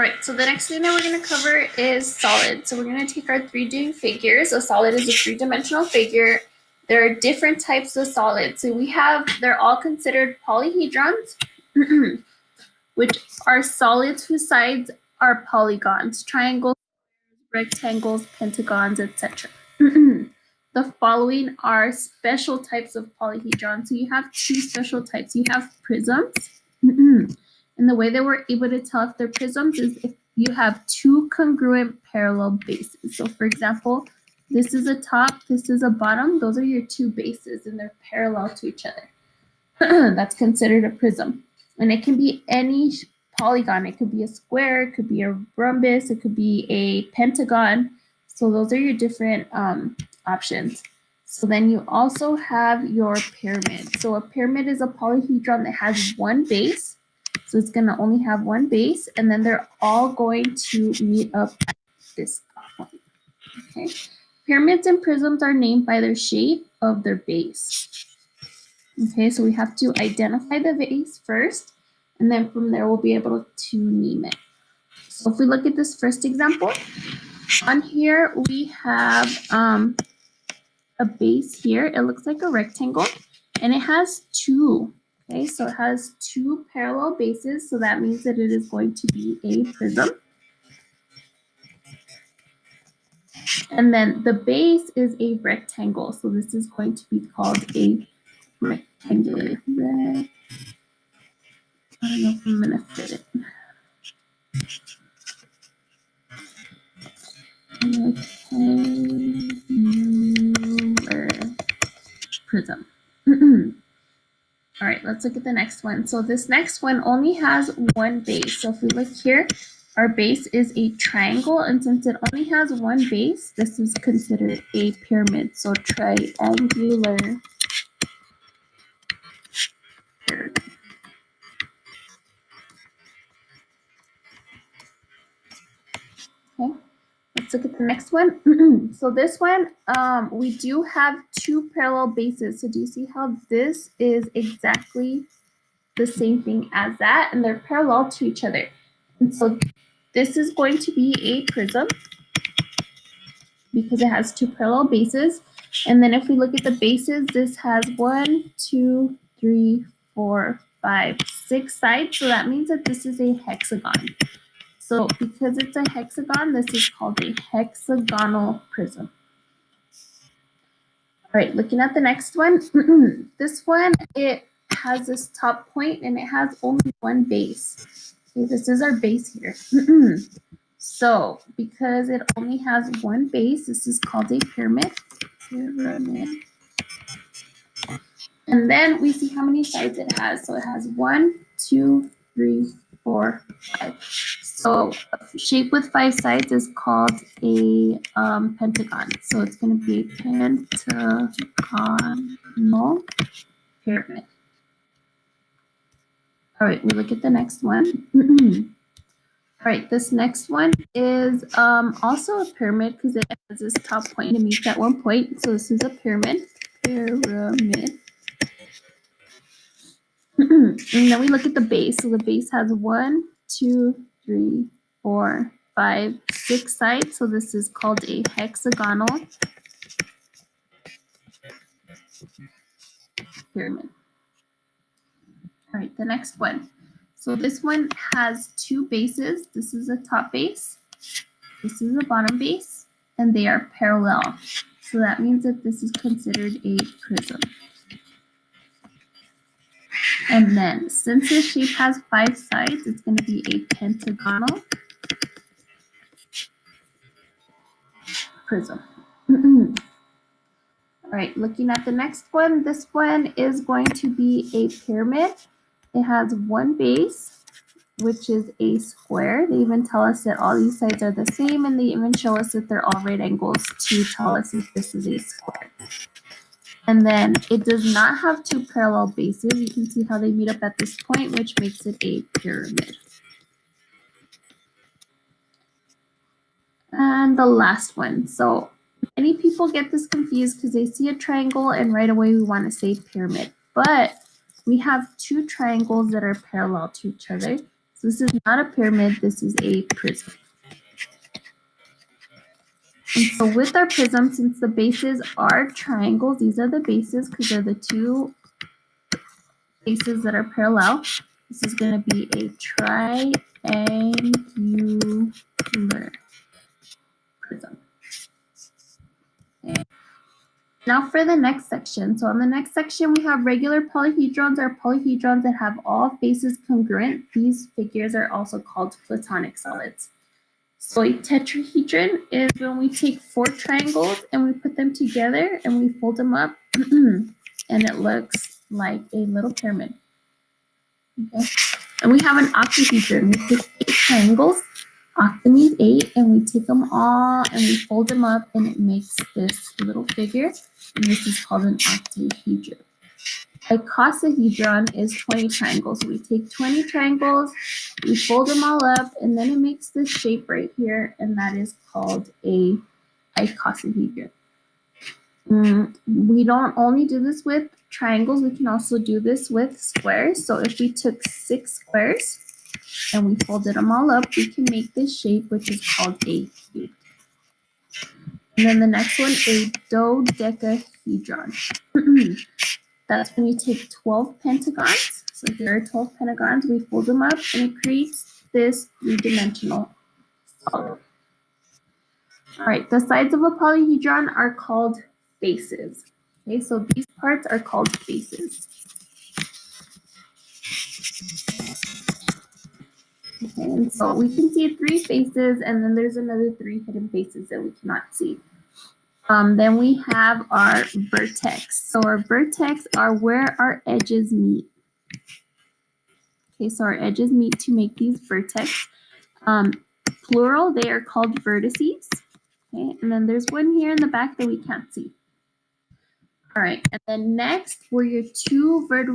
All right, so the next thing that we're going to cover is solids. So we're going to take our 3D figures. A solid is a three-dimensional figure. There are different types of solids. So they're all considered polyhedrons, which are solids whose sides are polygons, triangles, rectangles, pentagons, etc. The following are special types of polyhedrons. So you have two special types. You have prisms. And the way that we're able to tell if they're prisms is if you have two congruent parallel bases. So for example, this is a top, this is a bottom. Those are your two bases and they're parallel to each other. That's considered a prism. And it can be any polygon. It could be a square, it could be a rhombus, it could be a pentagon. So those are your different options. So then you also have your pyramid. So a pyramid is a polyhedron that has one base. So it's going to only have one base, and then they're all going to meet up at this point. Okay. Pyramids and prisms are named by their shape of their base. Okay, so we have to identify the base first, and then from there we'll be able to name it. So if we look at this first example, on here we have a base here. It looks like a rectangle, and it has two. Okay, so it has two parallel bases, so that means that it is going to be a prism. And then the base is a rectangle, so this is going to be called a rectangular. I don't know if I'm going to fit it. Rectangular prism. All right, let's look at the next one. So this next one only has one base. So if we look here, our base is a triangle, and since it only has one base, this is considered a pyramid. So triangular pyramid. Okay, let's look at the next one. So this one, we do have two parallel bases. So do you see how this is exactly the same thing as that, and they're parallel to each other? And so this is going to be a prism because it has two parallel bases. And then if we look at the bases, this has 1, 2, 3, 4, 5, 6 sides. So that means that this is a hexagon. So because it's a hexagon, this is called a hexagonal prism. All right, looking at the next one. This one, it has this top point and it has only one base. Okay, this is our base here. So because it only has one base, this is called a pyramid. And then we see how many sides it has. So it has 1, 2, 3, 4, 5. So a shape with 5 sides is called a pentagon. So it's going to be a pentagonal pyramid. All right, we look at the next one. All right, this next one is also a pyramid because it has this top point to meet that one point. So this is a pyramid. Pyramid. And then we look at the base. So the base has 1, 2, 3, 4, 5, 6 sides. So this is called a hexagonal pyramid. All right, the next one. So this one has two bases. This is a top base. This is a bottom base, and they are parallel. So that means that this is considered a prism. And then since this shape has 5 sides, it's going to be a pentagonal prism. All right, looking at the next one, this one is going to be a pyramid. It has one base, which is a square. They even tell us that all these sides are the same, and they even show us that they're all right angles to tell us if this is a square. And then it does not have two parallel bases. You can see how they meet up at this point, which makes it a pyramid. And the last one. So many people get this confused because they see a triangle and right away we want to say pyramid. But we have two triangles that are parallel to each other. So this is not a pyramid, this is a prism. And so with our prism, since the bases are triangles, these are the bases because they're the two bases that are parallel. This is going to be a triangular prism. Okay. Now for the next section. So on the next section, we have regular polyhedrons or polyhedrons that have all faces congruent. These figures are also called Platonic solids. So a tetrahedron is when we take four triangles and we put them together and we fold them up and it looks like a little pyramid. Okay. And we have an octahedron. We take 8 triangles, octa means 8, and we take them all and we fold them up and it makes this little figure. And this is called an octahedron. A icosahedron is 20 triangles. So we take 20 triangles, we fold them all up, and then it makes this shape right here, and that is called a icosahedron. We don't only do this with triangles, we can also do this with squares. So if we took 6 squares and we folded them all up, we can make this shape, which is called a cube. And then the next one, a dodecahedron. That's when we take 12 pentagons. So here are 12 pentagons. We fold them up and it creates this three-dimensional solid. All right, the sides of a polyhedron are called faces. Okay, so these parts are called faces. Okay, and so we can see 3 faces, and then there's another 3 hidden faces that we cannot see. Then we have our vertex. So our vertex are where our edges meet. Okay, so our edges meet to make these vertex. Plural, they are called vertices. Okay, and then there's one here in the back that we can't see. All right, and then next, where your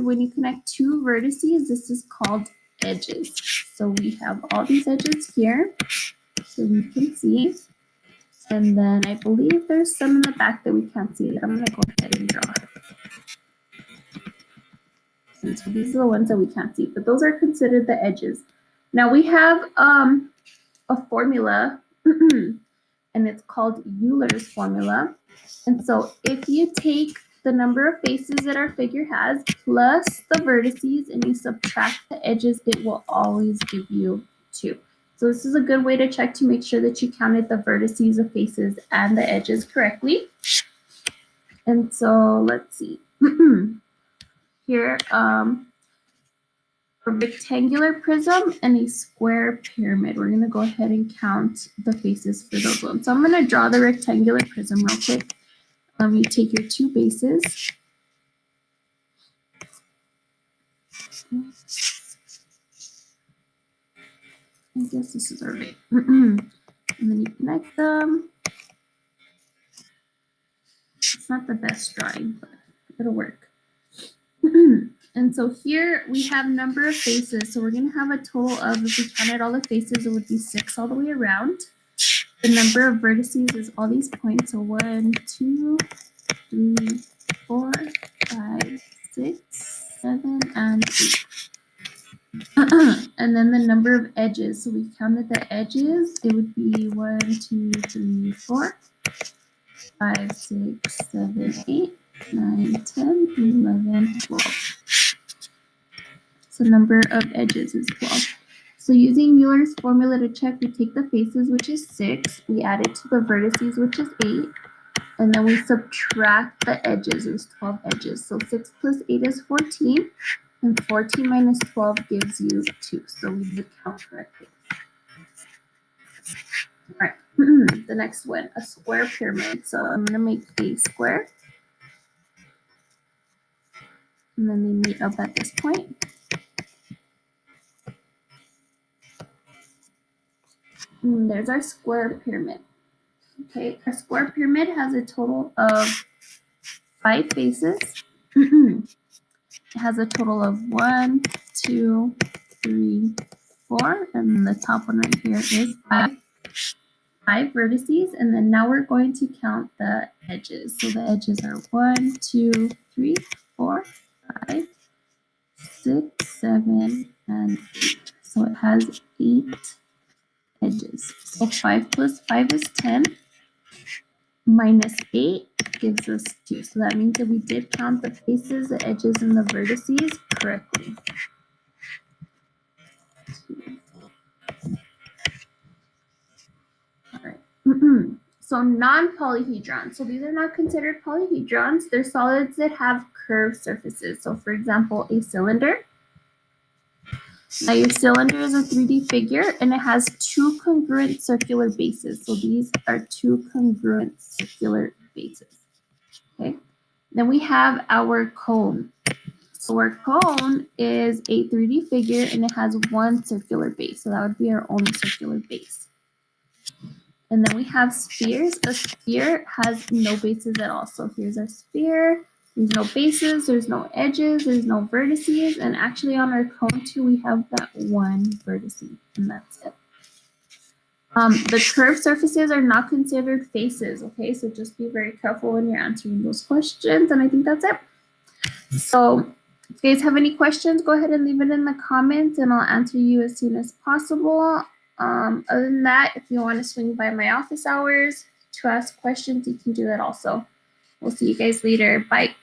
when you connect 2 vertices, this is called edges. So we have all these edges here, so we can see. And then I believe there's some in the back that we can't see. I'm gonna go ahead and draw. And so these are the ones that we can't see, but those are considered the edges. Now we have a formula, and it's called Euler's formula. And so if you take the number of faces that our figure has plus the vertices and you subtract the edges, it will always give you 2. So this is a good way to check to make sure that you counted the vertices, the faces, and the edges correctly. And so let's see. Here, a rectangular prism and a square pyramid. We're going to go ahead and count the faces for those ones. So I'm going to draw the rectangular prism real quick. You take your 2 bases. I guess this is our right. And then you connect them. It's not the best drawing, but it'll work. And so here we have number of faces. So we're going to have a total of, if we counted all the faces, it would be 6 all the way around. The number of vertices is all these points. So 1, 2, 3, 4, 5, 6, 7, and 8. And then the number of edges. So we counted the edges. It would be 1, 2, 3, 4, 5, 6, 7, 8, 9, 10, 11, 12. So number of edges is 12. So using Euler's formula to check, we take the faces, which is 6. We add it to the vertices, which is 8. And then we subtract the edges. There's 12 edges. So 6 plus 8 is 14. And 14 minus 12 gives you 2. So we would count correctly. All right. The next one, a square pyramid. So I'm going to make a square. And then they meet up at this point. And there's our square pyramid. Okay, our square pyramid has a total of 5 faces. It has a total of 1, 2, 3, 4, and the top one right here is 5 vertices. And then now we're going to count the edges. So the edges are 1, 2, 3, 4, 5, 6, 7, and 8. So it has 8 edges. So 5 plus 5 is 10. Minus 8 gives us 2. So that means that we did count the faces, the edges, and the vertices correctly. All right. So non-polyhedrons. So these are not considered polyhedrons. They're solids that have curved surfaces. So for example, a cylinder. Now your cylinder is a 3D figure and it has 2 congruent circular bases. So these are 2 congruent circular bases. Okay. Then we have our cone. So our cone is a 3D figure and it has 1 circular base. So that would be our only circular base. And then we have spheres. A sphere has no bases at all. So here's our sphere. There's no bases, there's no edges, there's no vertices. And actually on our cone too, we have that 1 vertice, and that's it. The curved surfaces are not considered faces, okay? So just be very careful when you're answering those questions. And I think that's it. So if you guys have any questions, go ahead and leave it in the comments and I'll answer you as soon as possible. Other than that, if you want to swing by my office hours to ask questions, you can do that also. We'll see you guys later. Bye.